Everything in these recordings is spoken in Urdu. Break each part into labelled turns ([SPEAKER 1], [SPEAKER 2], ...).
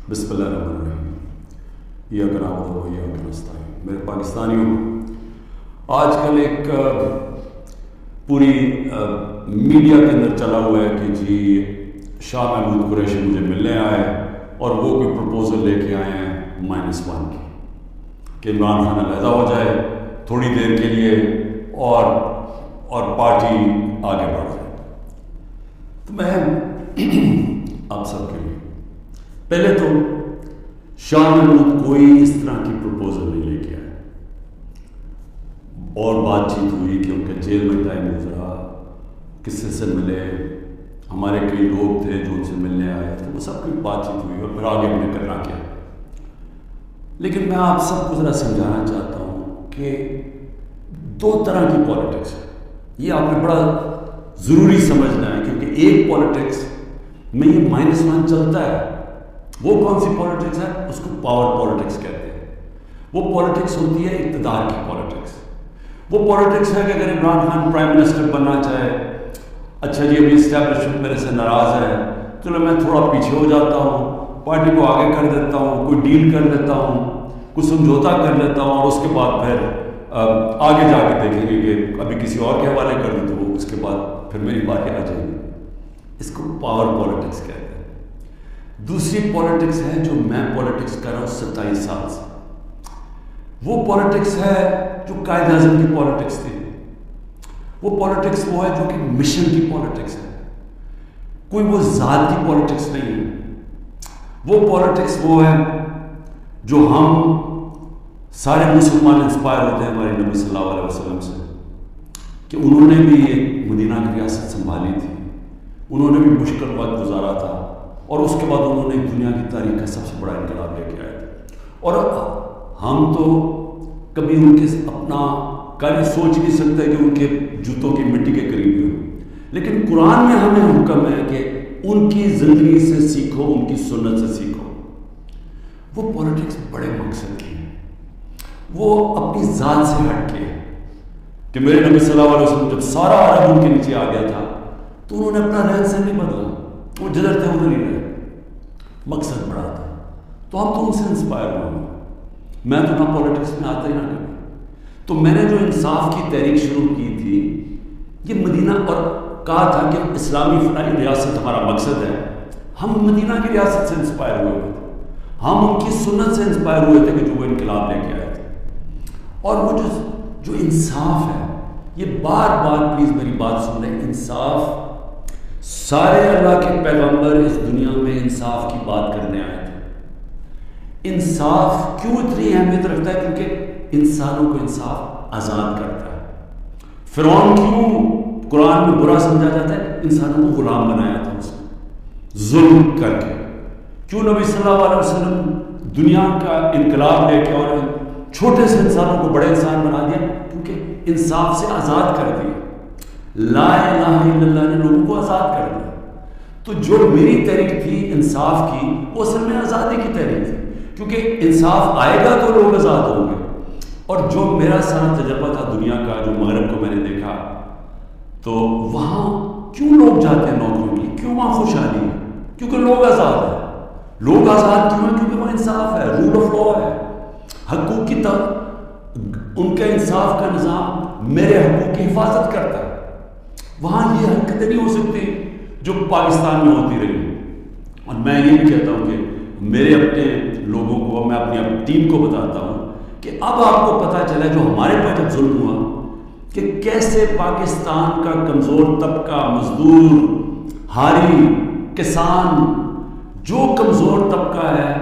[SPEAKER 1] بسم اللہ الرحمن الرحیم ایاک نعبد و ایاک نستعین۔ میرے پاکستانیوں، آج کل ایک پوری میڈیا کے اندر چلا ہوا ہے کہ جی شاہ محمود قریشی مجھے ملنے آئے اور وہ کوئی پروپوزل لے کے آئے ہیں -1 کی کہ عمران خان علیحدہ ہو جائے تھوڑی دیر کے لیے اور پارٹی آگے بڑھ جائے۔ تو میں آپ سب کے لیے پہلے تو شاہ محمود کوئی اس طرح کی پروپوزل نہیں لے کے آئے، اور بات چیت ہوئی کہ ان کا جیل میں ٹائم گزرا، کس سے ملے، ہمارے کئی لوگ تھے جو ان سے ملنے آئے تھے، وہ سب کی بات چیت ہوئی اور پھر آگے ہم نے کرنا کیا۔ لیکن میں آپ سب کو ذرا سمجھانا چاہتا ہوں کہ 2 طرح کی پالیٹکس ہے، یہ آپ نے بڑا ضروری سمجھنا ہے، کیونکہ ایک پالیٹکس میں یہ -1 چلتا ہے۔ وہ کون سی پالیٹکس ہے؟ اس کو پاور پالیٹکس کہتے ہیں۔ وہ پالیٹکس ہوتی ہے اقتدار کی پالیٹکس۔ وہ پالیٹکس ہے کہ اگر عمران خان پرائم منسٹر بننا چاہے، اچھا جی ابھی اسٹیبلشمنٹ میرے سے ناراض ہے، چلو میں تھوڑا پیچھے ہو جاتا ہوں، پارٹی کو آگے کر دیتا ہوں، کوئی ڈیل کر لیتا ہوں، کوئی سمجھوتا کر لیتا ہوں، اور اس کے بعد پھر آگے جا کے دیکھیں گے کہ ابھی کسی اور کے حوالے کر دوں تو اس کے بعد پھر میری باتیں آ جائیں گی۔ اس کو پاور پالیٹکس کہتے ہیں۔ دوسری پالیٹکس ہے جو میں پالیٹکس کر رہا ہوں 27 سال سے، وہ پالیٹکس ہے جو قائد اعظم کی پالیٹکس تھی۔ وہ پالیٹکس وہ ہے جو کہ مشن کی پالیٹکس ہے، کوئی وہ ذات کی پالیٹکس نہیں ہے۔ وہ پالیٹکس وہ ہے جو ہم سارے مسلمان انسپائر ہوتے ہیں ہمارے نبی صلی اللہ علیہ وسلم سے، کہ انہوں نے بھی ایک مدینہ کی ریاست سنبھالی تھی، انہوں نے بھی مشکل وقت گزارا تھا، اور اس کے بعد انہوں نے دنیا کی تاریخ کا سب سے بڑا انقلاب لے کے آئے تھے۔ اور ہم تو کبھی ان کے اپنا کبھی سوچ نہیں سکتے کہ ان کے جوتوں کی مٹی کے قریب بھی ہوں، لیکن قرآن میں ہمیں حکم ہے کہ ان کی زندگی سے سیکھو، ان کی سنت سے سیکھو۔ وہ پولیٹکس بڑے مقصد کی ہے، وہ اپنی ذات سے ہٹ کے، کہ میرے نبی صلی اللہ علیہ وسلم جب سارا عرب ان کے نیچے آ گیا تھا تو انہوں نے اپنا رہن سہن نہیں بدلا، وہ جدھر تھے ادھر ہی رہے، مقصد بڑا تھا۔ تو ہم تو ان سے انسپائر ہوئے، میں تو نہ پولیٹکس میں آتا ہی نہ کبھی۔ تو میں نے جو انصاف کی تحریک شروع کی تھی، یہ مدینہ اور کہا تھا کہ اسلامی فلاحی ریاست ہمارا مقصد ہے، ہم مدینہ کی ریاست سے انسپائر ہوئے تھے، ہم ان کی سنت سے انسپائر ہوئے تھے کہ جو وہ انقلاب لے کے آئے تھے۔ اور وہ جو انصاف ہے، یہ بار بار پلیز میری بات سن لیں، انصاف، سارے اللہ کے پیغمبر اس دنیا میں انصاف کی بات کرنے آئے تھے۔ انصاف کیوں اتنی اہمیت رکھتا ہے؟ کیونکہ انسانوں کو انصاف آزاد کرتا ہے۔ فرعون کیوں قرآن میں برا سمجھا جاتا ہے؟ انسانوں کو غلام بنایا تھا اس نے ظلم کر کے۔ کیوں نبی صلی اللہ علیہ وسلم دنیا کا انقلاب لے کے اور چھوٹے سے انسانوں کو بڑے انسان بنا دیا؟ کیونکہ انصاف سے آزاد کر دیا، لا الہ الا اللہ نے لوگوں کو آزاد کر دیا۔ تو جو میری تحریک تھی انصاف کی، وہ اصل میں آزادی کی تحریک تھی، کیونکہ انصاف آئے گا تو لوگ آزاد ہوں گے۔ اور جو میرا سارا تجربہ تھا دنیا کا، جو مغرب کو میں نے دیکھا، تو وہاں کیوں لوگ جاتے ہیں نوکریوں کے لیے؟ کیوں وہاں خوشحالی ہے؟ کیونکہ لوگ آزاد ہیں۔ لوگ آزاد کیوں ہیں؟ کیونکہ وہاں انصاف ہے، رول آف لا ہے، حقوق کی ان کا انصاف کا نظام میرے حقوق کی حفاظت کرتا ہے۔ وہاں یہ حرکتیں نہیں ہو سکتی جو پاکستان میں ہوتی رہی۔ اور میں یہ بھی کہتا ہوں کہ میرے اپنے لوگوں کو، میں اپنی ٹیم کو بتاتا ہوں کہ اب آپ کو پتہ چلا جو ہمارے پاس جب ظلم ہوا کہ کیسے پاکستان کا کمزور طبقہ، مزدور، ہاری، کسان، جو کمزور طبقہ ہے،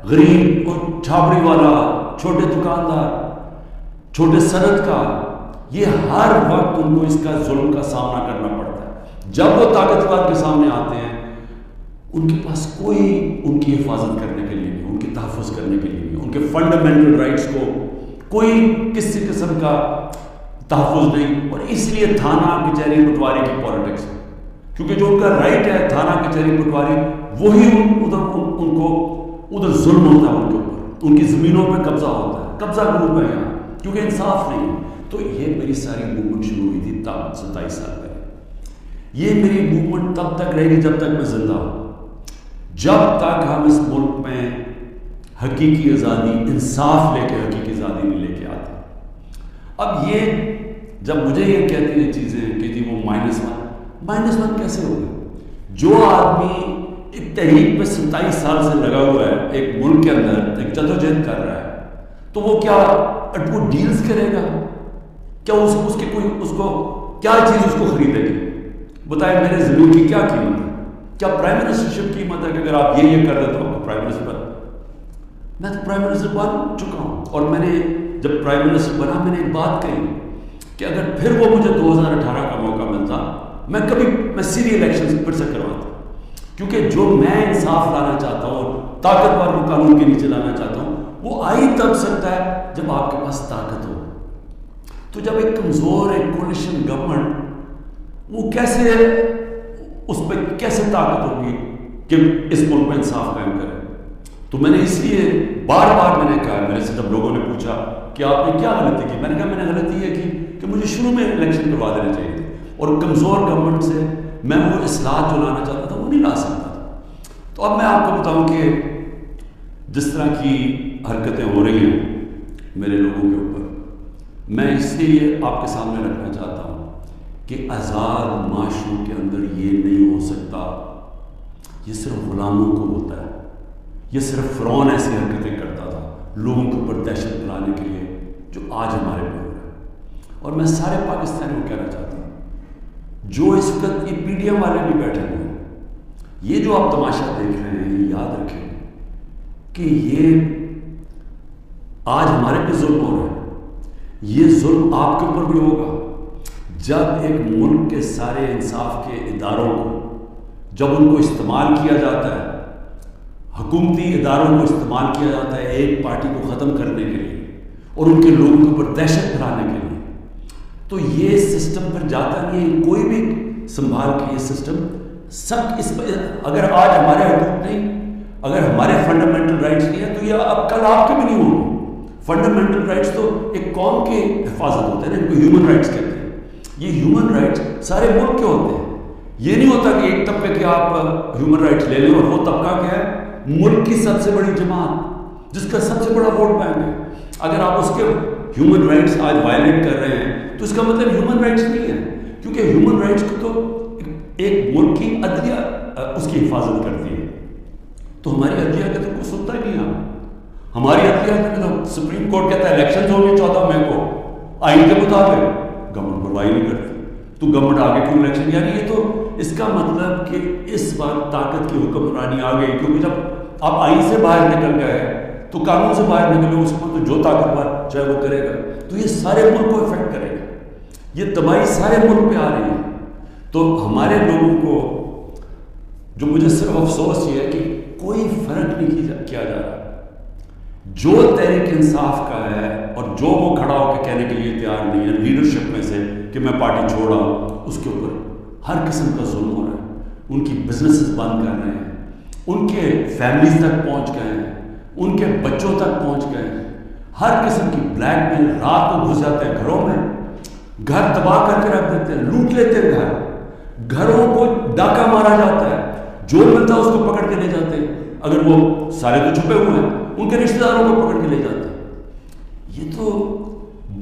[SPEAKER 1] غریب اور چھاپڑی والا، چھوٹے دکاندار، چھوٹے صنعت کار، یہ ہر وقت ان کو اس کا ظلم کا سامنا کرنا پڑتا ہے۔ جب وہ طاقتور کے سامنے آتے ہیں، ان کے پاس کوئی ان کی حفاظت کرنے کے لیے نہیں، ان کی تحفظ کرنے کے لیے نہیں، ان کے فنڈامنٹل رائٹس کو کوئی کسی قسم کا تحفظ نہیں۔ اور اس لیے تھانہ کچہری پٹواری کی پالیٹکس ہے، کیونکہ جو ان کا رائٹ ہے تھانہ کچہری پٹواری، وہی ان کو ادھر ظلم ہوتا ہے، ان کے اوپر، ان کی زمینوں پہ قبضہ ہوتا ہے، قبضہ گروپ ہے یہاں، کیونکہ انصاف نہیں ہے۔ تو یہ میری ساری موومنٹ شروع ہوئی تھی تب 27 سال پہلے۔ یہ میری موومنٹ تب تک رہے گی جب تک میں زندہ ہوں۔ جب تک ہم اس ملک میں حقیقی آزادی، انصاف لے کے حقیقی آزادی نہیں لے کے آتے. اب یہ جب مجھے یہ کہتی ہیں چیزیں کہ جی وہ -1 کیسے ہوگا؟ جو آدمی ایک تحریک پہ 27 سال سے لگا ہوا ہے، ایک ملک کے اندر ایک جدوجہد کر رہا ہے، تو وہ کیا وہ ڈیلز کرے گا؟ کیا اس کی کوئی اس کو کیا چیز اس کو خریدے گی؟ بتائیں میرے زمین کی کیا قیمت ہے؟ کیا پرائم منسٹرشپ کی قیمت ہے کہ اگر آپ یہ کر دیتے ہو پرائم منسٹر بن؟ میں تو پرائم منسٹر بن چکا ہوں، اور میں نے جب پرائم منسٹر بنا میں نے ایک بات کہی کہ اگر پھر وہ مجھے 2018 کا موقع ملتا میں سیدھی الیکشن پھر سے کرواتا، کیونکہ جو میں انصاف لانا چاہتا ہوں، طاقتور کو قانون کے نیچے لانا چاہتا ہوں، وہ آئی تب سکتا ہے جب آپ کے پاس طاقت ہو. تو جب ایک کمزور ایک کولیشن گورنمنٹ وہ کیسے اس پہ کیسے طاقت ہوگی کہ اس ملک میں انصاف قائم کرے؟ تو میں نے اس لیے بار بار میں نے کہا، میرے سے جب لوگوں نے پوچھا کہ آپ نے کیا غلطی کی، میں نے کہا میں نے غلطی یہ کی کہ مجھے شروع میں الیکشن کروا دینے چاہیے تھے، اور کمزور گورنمنٹ سے میں وہ اصلاحات جو لانا چاہتا تھا وہ نہیں لا سکتا تھا. تو اب میں آپ کو بتاؤں کہ جس طرح کی حرکتیں ہو رہی ہیں میرے لوگوں کے اوپر، میں اس لیے آپ کے سامنے رکھنا چاہتا ہوں کہ آزاد معاشروں کے اندر یہ نہیں ہو سکتا. یہ صرف غلاموں کو ہوتا ہے. یہ صرف فرعون ایسی حرکتیں کرتا تھا لوگوں کے اوپر دہشت پھیلانے کے لیے، جو آج ہمارے پہ ہو رہا ہے. اور میں سارے پاکستانیوں کو کہنا چاہتا ہوں، جو اس وقت یہ پی ڈی ایم والے بھی بیٹھے ہوئے ہیں، یہ جو آپ تماشا دیکھ رہے ہیں، یہ یاد رکھیں کہ یہ آج ہمارے پہ ظلم ہو رہا ہے. یہ ظلم آپ کے اوپر بھی ہوگا جب ایک ملک کے سارے انصاف کے اداروں کو، جب ان کو استعمال کیا جاتا ہے، حکومتی اداروں کو استعمال کیا جاتا ہے ایک پارٹی کو ختم کرنے کے لیے اور ان کے لوگوں کے اوپر دہشت پھیلانے کے لیے. تو یہ سسٹم پر جاتا نہیں ہے کوئی بھی سنبھال کے. یہ سسٹم سب اس پر، اگر آج ہمارے حقوق نہیں، اگر ہمارے فنڈامنٹل رائٹس نہیں ہیں، تو یہ اب کل آپ کے بھی نہیں ہوں گے. فنڈامنٹل رائٹس تو ایک قوم کے حفاظت ہوتے ہیں نا، ان کو ہیومن رائٹس کہتے ہیں. یہ ہیومن رائٹس سارے ملک کے ہوتے ہیں. یہ نہیں ہوتا کہ ایک طبقے کے آپ ہیومن رائٹس لے لیں اور وہ طبقہ کیا ہے؟ ملک کی سب سے بڑی جماعت جس کا سب سے بڑا ووٹ بینک ہے. اگر آپ اس کے ہیومن رائٹس آج وائلیٹ کر رہے ہیں تو اس کا مطلب ہیومن رائٹس نہیں ہے، کیونکہ ہیومن رائٹس کو تو ایک ملک کی عدلیہ اس کی حفاظت کرتی ہے. تو ہماری عدلیہ کا تو کوئی سنتا ہی نہیں. ہماری عدلیہ میں تو سپریم کورٹ کہتا ہے الیکشنز ہوں گے 14 مئی کو آئین کے مطابق، گورنمنٹ پرواہی نہیں کرتی. تو گورنمنٹ آگے کیوں الیکشن؟ یعنی یہ تو اس کا مطلب کہ اس بار طاقت کی حکمرانی آ گئی، کیونکہ جب آپ آئین سے باہر نکل گئے تو قانون سے باہر نکلے اس کو تو جو طاقتور چاہے وہ کرے گا، تو یہ سارے ملک کو افیکٹ کرے گا. یہ تباہی سارے ملک پہ آ رہی ہے. تو ہمارے لوگوں کو جو مجھے صرف افسوس یہ ہے کہ کوئی فرق نہیں کیا جا رہا. جو تحریک انصاف کا ہے اور جو وہ کھڑا ہو کے کہنے کے لیے تیار نہیں ہے لیڈرشپ میں سے کہ میں پارٹی چھوڑ رہا ہوں، اس کے اوپر ہر قسم کا ظلم ہو رہا ہے. ان کی بزنسز بند کر رہے ہیں، ان کے فیملیز تک پہنچ گئے ہیں، ان کے بچوں تک پہنچ گئے ہیں. ہر قسم کی بلیک میل، رات کو گھس جاتے ہیں گھروں میں، گھر تباہ کر کے رکھ دیتے ہیں، لوٹ لیتے ہیں گھروں کو ڈاکہ مارا جاتا ہے، جو ملتا ہے اس کو پکڑ کے لے جاتے ہیں. اگر وہ سارے تو چھپے ہوئے ہیں، ان کے رشتہ داروں کو پکڑ کے لے جاتے ہیں. یہ تو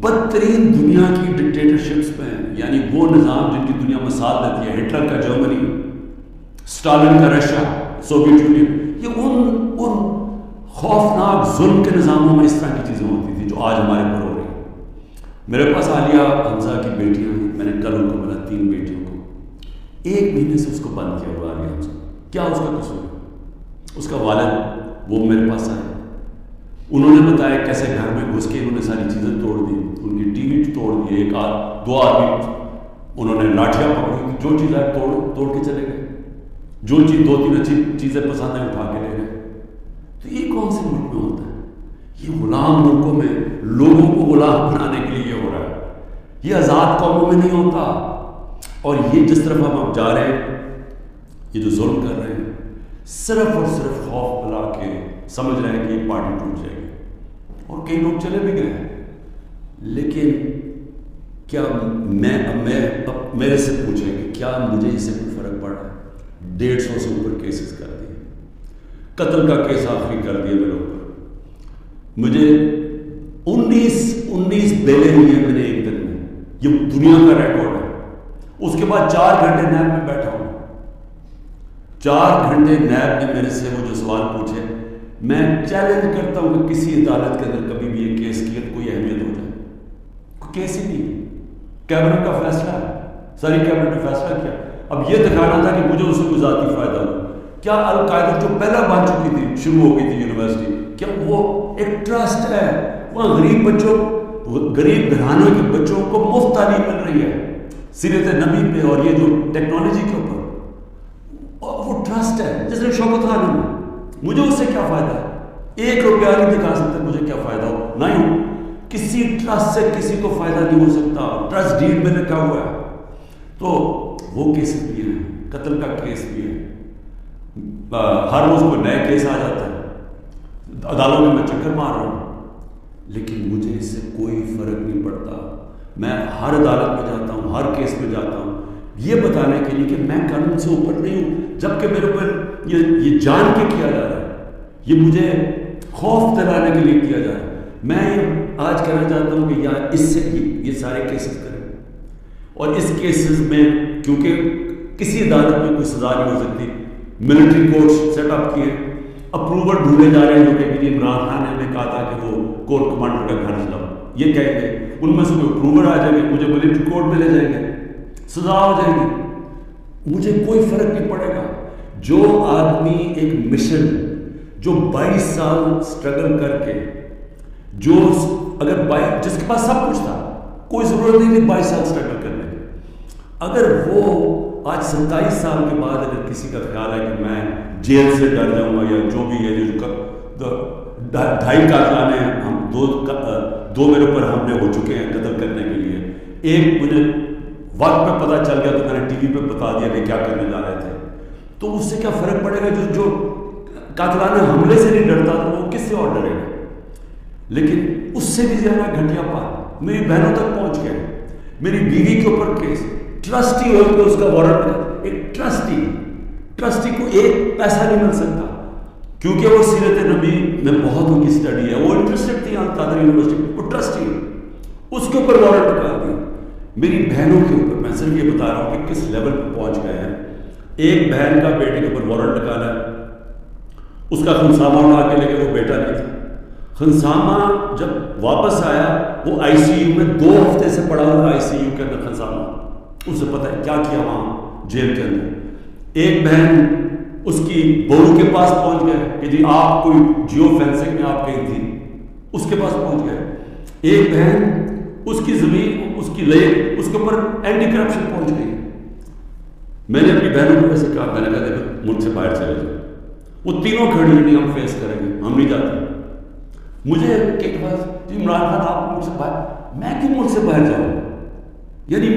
[SPEAKER 1] بدترین دنیا کی ڈکٹیٹرشپس میں ہیں. یعنی وہ نظام جن کی دنیا مثال دیتی ہے، ہٹلر کا جرمنی، اسٹالن کا رشیا، سوویت یونین، یہ ان خوفناک ظلم کے نظاموں میں اس طرح کی چیزیں ہوتی تھیں جو آج ہمارے پر ہو رہی ہیں. میرے پاس عالیہ حمزہ کی بیٹیاں ہیں، میں نے کل ان کو ملا 3 بیٹیوں کو. 1 مہینے سے اس کو بند کیا ہوا عالیہ حمزہ. کیا اس کا قصور ہے؟ اس کا والد وہ میرے پاس آئے، انہوں نے بتایا کیسے گھر میں گھس کے انہوں نے ساری چیزیں توڑ دی، ان کی ٹی وی توڑ دی، 2 آدمی انہوں نے لاٹھیاں پکڑی، جو چیز آئے توڑ کے چلے گئے، جو چیز 2-3 اچھی چیزیں پسند ہیں اٹھا کے لے گئے. تو یہ کون سے ملک میں ہوتا ہے؟ یہ غلام ملکوں میں لوگوں کو غلام بنانے کے لیے یہ ہو رہا ہے. یہ آزاد قوموں میں نہیں ہوتا. اور یہ جس طرف ہم اب جا رہے ہیں، یہ جو ظلم کر رہے ہیں، صرف اور صرف خوف پلا کے سمجھ رہے ہیں کہ یہ پارٹی ٹوٹ جائے گی. اور کئی لوگ چلے بھی گئے ہیں. لیکن کیا اب میرے سے پوچھیں کہ کیا مجھے اس سے کوئی فرق پڑ رہا ہے؟ 150 سے اوپر کیسز کر دیے. قتل کا کیس آخری کر دیا میرے اوپر. مجھے 19 بیلیں ہوئی ہیں میں نے ایک دن میں. یہ دنیا کا ریکارڈ ہے. اس کے بعد 4 گھنٹے نیب میں بیٹھا ہوں. 4 گھنٹے نیب نے میرے سے وہ جو سوال پوچھے. میں چیلنج کرتا ہوں کہ کسی عدالت کے اندر کبھی بھی یہ کیس کی کوئی اہمیت ہو جائے. کوئی کیس ہی نہیں. کیبنٹ کا فیصلہ ہے, ساری کیبنٹ نے فیصلہ کیا. اب یہ دکھانا تھا کہ مجھے اس سے کوئی ذاتی فائدہ ہو. کیا القاعدہ جو پہلا بن چکی تھی, شروع ہو گئی تھی یونیورسٹی, کیا وہ ایک ٹرسٹ ہے؟ وہاں غریب بچوں, غریب گھرانوں کے بچوں کو مفت تعلیم مل رہی ہے سیرت نبی پہ اور یہ جو ٹیکنالوجی کے اوپر. اور وہ ٹرسٹ ہے جس نے شوکت خان میں. مجھے اس سے کیا فائدہ ہے؟ 1 روپیہ نہیں دکھا سکتے مجھے کیا فائدہ ہو. نہیں, کسی ٹرسٹ سے کسی کو فائدہ نہیں ہو سکتا. ٹرسٹ ڈیڈ میں لکھا ہوا ہے. تو وہ کیسز بھی ہیں, قتل کا کیس بھی ہے. ہر روز کوئی نئے کیس آ جاتا ہے. عدالتوں میں چکر مار رہا ہوں, لیکن مجھے اس سے کوئی فرق نہیں پڑتا. میں ہر عدالت میں جاتا ہوں, ہر کیس میں جاتا ہوں, یہ بتانے کے لیے کہ میں قانون سے اوپر نہیں ہوں. جبکہ میرے اوپر یہ جان کے کیا جا رہا ہے, یہ مجھے خوف دلانے کے لیے کیا جا رہا ہے. میں یہ آج کہنا چاہتا ہوں کہ یار اس سے یہ سارے کیسز کریں. اور اس کیسز میں کیونکہ کسی عدالت میں کوئی سزا نہیں ہو سکتی, ملٹری کورٹس سیٹ اپ کیے, اپروول ڈھونڈے جا رہے ہیں جو کہ عمران خان نے کہا تھا کہ وہ کورٹ کمانڈر کا گھر چلاؤ. یہ کہیں گے ان میں سے کوئی اپروول آ جائے گا, مجھے ملٹری کورٹ میں لے جائیں گے, سزا ہو جائے گی. مجھے کوئی فرق نہیں پڑے گا. جو آدمی ایک مشن, جو 22 سال اسٹرگل کر کے, جو اگر جس کے پاس سب کچھ تھا, کوئی ضرورت نہیں تھی 22 سال اسٹرگل کرنے کی, اگر وہ آج 27 سال کے بعد اگر کسی کا خیال ہے کہ میں جیل سے ڈر جاؤں گا یا جو بھی ہے, جو 2.5 کارخانے ہیں, ہم دو میرے اوپر حملے ہو چکے ہیں قتل کرنے کے لیے, ایک مجھے وقت پہ پتہ چل گیا تو میں نے ٹی وی پہ بتا دیا کہ کیا کرنے جا رہے تھے. تو اس سے کیا فرق پڑے گا؟ جو قاتلانہ حملے سے نہیں ڈرتا تو وہ کس سے اور ڈرے گا؟ لیکن اس سے بھی زیادہ گھٹیا پار میری بہنوں تک پہنچ گئے. میری بیوی کے اوپر کیس, ٹرسٹی ہو کے اس کا وارنٹ, ایک ٹرسٹی کو ایک پیسہ نہیں مل سکتا کیونکہ وہ سیرت نبی میں بہت ان کی اسٹڈی ہے, وہ انٹرسٹڈ تھی قادر یونیورسٹی, وہ ٹرسٹی ہے, اس کے اوپر وارنٹ نکال دیا. میری بہنوں کے اوپر, میں صرف یہ بتا رہا ہوں کہ کس لیول پہ پہنچ گئے ہیں. ایک بہن کا بیٹے کے اوپر وارنٹ نکالا ہے, اس کا خنسامہ اٹھا کے لے کے, وہ بیٹا نہیں تھا. خنسامہ جب واپس آیا وہ آئی سی یو میں 2 ہفتے سے پڑا ہوا, آئی سی یو کے اندر خنسامہ, اسے پتہ ہے کیا کیا وہاں جیل کے اندر. ایک بہن اس کی بہو کے پاس پہنچ گئے کہ جی آپ کوئی جیو فینسنگ میں آپ کہیں تھی, اس کے پاس پہنچ گئے. ایک بہن اس کی زمین, اس کی لے, اس کے اوپر اینٹی کرپشن پہنچ گئی. میں نے اپنی بہنوں کو ویسے کہا, میں نے کہا دیکھو ملک سے باہر چلے جاؤ. وہ تینوں کھڑی نہیں, ہم فیس کریں گے, ہم نہیں جاتے. مجھے کہ عمران خان آپ ملک سے باہر, میں کیوں ملک سے باہر جاؤں؟ یعنی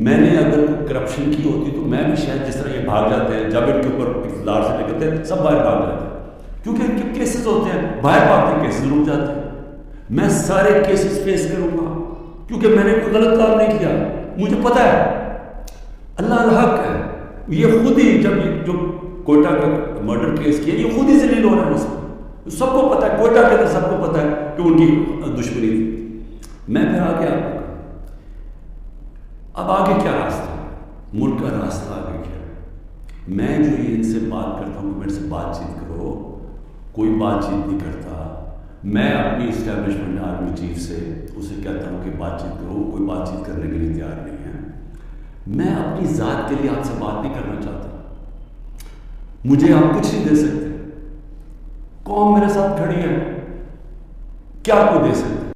[SPEAKER 1] میں نے اگر کرپشن کی ہوتی تو میں بھی شاید جس طرح یہ بھاگ جاتے ہیں, جب ان کے اوپر اقتدار سے نکلتے ہیں سب باہر بھاگ جاتے ہیں کیونکہ ان کے کیسز ہوتے ہیں, باہر بھاگتے کیسز رک جاتے ہیں. میں سارے کیسز فیس کروں گا کیونکہ میں نے کوئی غلط کام نہیں کیا. مجھے پتہ ہے اللہ الحق ہے. یہ خود ہی جب یہ جو کوئٹہ کا مرڈر کیس کیا, یہ خود ہی ذلیل ہو رہا ہے. سب کو پتہ ہے, کوئٹہ کے اندر سب کو پتہ ہے کہ ان کی دشمنی تھی. میں پھر آگے آپ کو, اب آگے کیا راستہ ہے؟ ملک کا راستہ آگے کیا ہے؟ میں جو یہ ان سے بات کرتا ہوں کہ میرے سے بات چیت کرو, کوئی بات چیت نہیں کرتا. میں اپنی اسٹیبلشمنٹ آرمی چیف سے اسے کہتا ہوں کہ بات چیت کرو, کوئی بات چیت کرنے کے لیے تیار نہیں ہے. میں اپنی ذات کے لیے آپ سے بات نہیں کرنا چاہتا. مجھے آپ کچھ نہیں دے سکتے. قوم میرے ساتھ کھڑی ہے, کیا کوئی دے سکتے؟